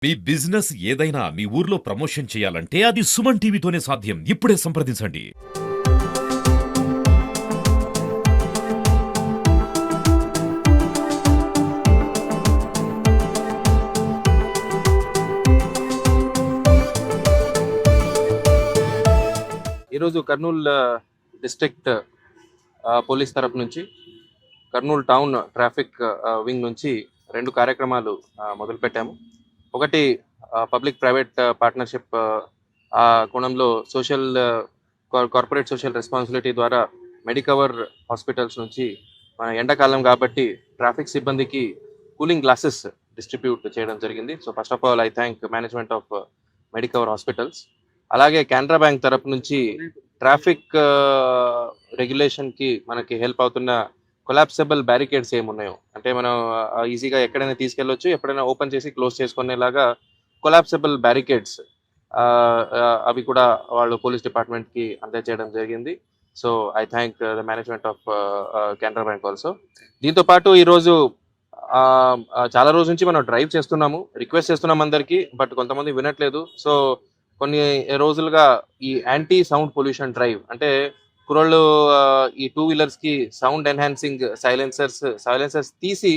మీ business ఏదైనా మీ ఊర్లో promotion చేయాలంటే అది సుమన్ టీవీతోనే సాధ్యం. ఇప్పుడే సంప్రదించండి. ఈరోజు కర్నూలు డిస్ట్రిక్ట్ పోలీస్ తరపు నుంచి కర్నూలు టౌన్ ట్రాఫిక్ వింగ్ నుంచి రెండు కార్యక్రమాలు మొదలుపెట్టాము. ఒకటి పబ్లిక్ ప్రైవేట్ పార్ట్నర్షిప్ కోణంలో కార్పొరేట్ సోషల్ రెస్పాన్సిబిలిటీ ద్వారా మెడికవర్ హాస్పిటల్స్ నుంచి మన ఎండాకాలం కాబట్టి ట్రాఫిక్ సిబ్బందికి కూలింగ్ గ్లాసెస్ డిస్ట్రిబ్యూట్ చేయడం జరిగింది. So first of all I thank management of Medicover hospitals. అలాగే కెనరా బ్యాంక్ తరపు నుంచి ట్రాఫిక్ రెగ్యులేషన్ కి మనకి హెల్ప్ అవుతున్న కొలాప్సబుల్ బ్యారికేడ్స్ ఏమున్నాయో, అంటే మనం ఈజీగా ఎక్కడైనా తీసుకెళ్ళొచ్చు, ఎప్పుడైనా ఓపెన్ చేసి క్లోజ్ చేసుకునేలాగా కొలాప్సబుల్ బ్యారికేడ్స్ అవి కూడా వాళ్ళు పోలీస్ డిపార్ట్మెంట్ కి అందజేయడం జరిగింది. So I thank the management of Canara bank also. దీంతో పాటు ఈరోజు చాలా రోజు నుంచి మనం డ్రైవ్ చేస్తున్నాము, రిక్వెస్ట్ చేస్తున్నాం అందరికీ, బట్ కొంతమంది వినట్లేదు. సో కొన్ని రోజులుగా ఈ యాంటీ సౌండ్ పొల్యూషన్ డ్రైవ్, అంటే కుర్రోళ్ళు ఈ టూ వీలర్స్ కి సౌండ్ ఎన్హాన్సింగ్ సైలెన్సర్స్ తీసి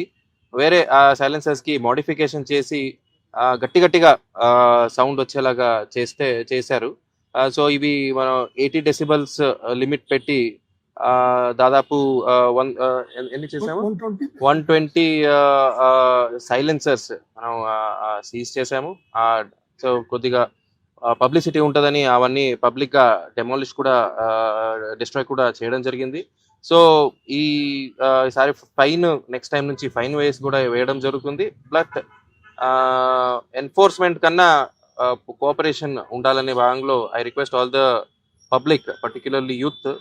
వేరే సైలెన్సర్స్ కి మోడిఫికేషన్ చేసి గట్టిగా సౌండ్ వచ్చేలాగా చేశారు. సో ఇవి మనం 80 డెసిబల్స్ లిమిట్ పెట్టి దాదాపు ఎన్ని చేసాము, 120 సైలెన్సర్స్ మనం సీజ్ చేసాము. సో కొద్దిగా పబ్లిసిటీ ఉంటుందని అవన్నీ పబ్లిక్ గా డెమాలిష్ కూడా డిస్ట్రాయ్ కూడా చేయడం జరిగింది. సో ఈసారి ఫైన్, నెక్స్ట్ టైం నుంచి ఫైన్ వేయడం జరుగుతుంది. బట్ ఎన్ఫోర్స్మెంట్ కన్నా కోఆపరేషన్ ఉండాలనే భాగంలో I request all the public, particularly youth,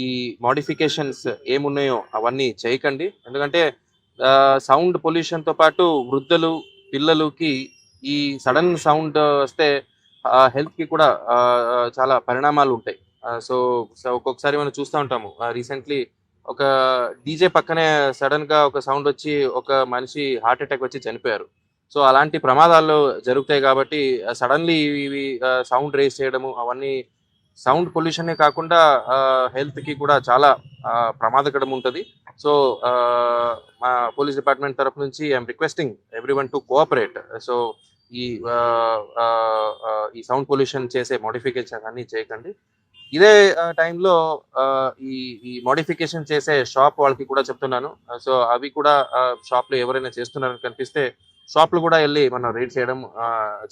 ఈ మోడిఫికేషన్స్ ఏమున్నాయో అవన్నీ చేయకండి. ఎందుకంటే సౌండ్ పొల్యూషన్ తో పాటు వృద్ధులు, పిల్లలకి ఈ సడన్ సౌండ్ వస్తే హెల్త్ కి కూడా చాలా పరిణామాలు ఉంటాయి. సో ఒక్కొక్కసారి మనం చూస్తూ ఉంటాము, రీసెంట్లీ ఒక డీజే పక్కనే సడన్ గా ఒక సౌండ్ వచ్చి ఒక మనిషి హార్ట్ అటాక్ వచ్చి చనిపోయారు. సో అలాంటి ప్రమాదాలు జరుగుతాయి కాబట్టి సడన్లీ ఇవి సౌండ్ రేస్ చేయడము, అవన్నీ సౌండ్ పొల్యూషనే కాకుండా హెల్త్ కి కూడా చాలా ప్రమాదకరం ఉంటుంది. సో మా పోలీస్ డిపార్ట్మెంట్ తరఫు నుంచి I'm requesting everyone to cooperate. So ఈ సౌండ్ పొల్యూషన్ చేసే మోడిఫికేషన్ అన్ని చేయకండి. ఇదే టైంలో ఈ మోడిఫికేషన్ చేసే షాప్ వాళ్ళకి కూడా చెప్తున్నాను. సో అవి కూడా షాప్ లో ఎవరైనా చేస్తున్నారని కనిపిస్తే షాప్ లో కూడా వెళ్ళి మనం రేట్ చేయడం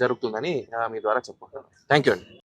జరుగుతుందని మీ ద్వారా చెప్పుకుంటాను. థ్యాంక్ యూ అండి.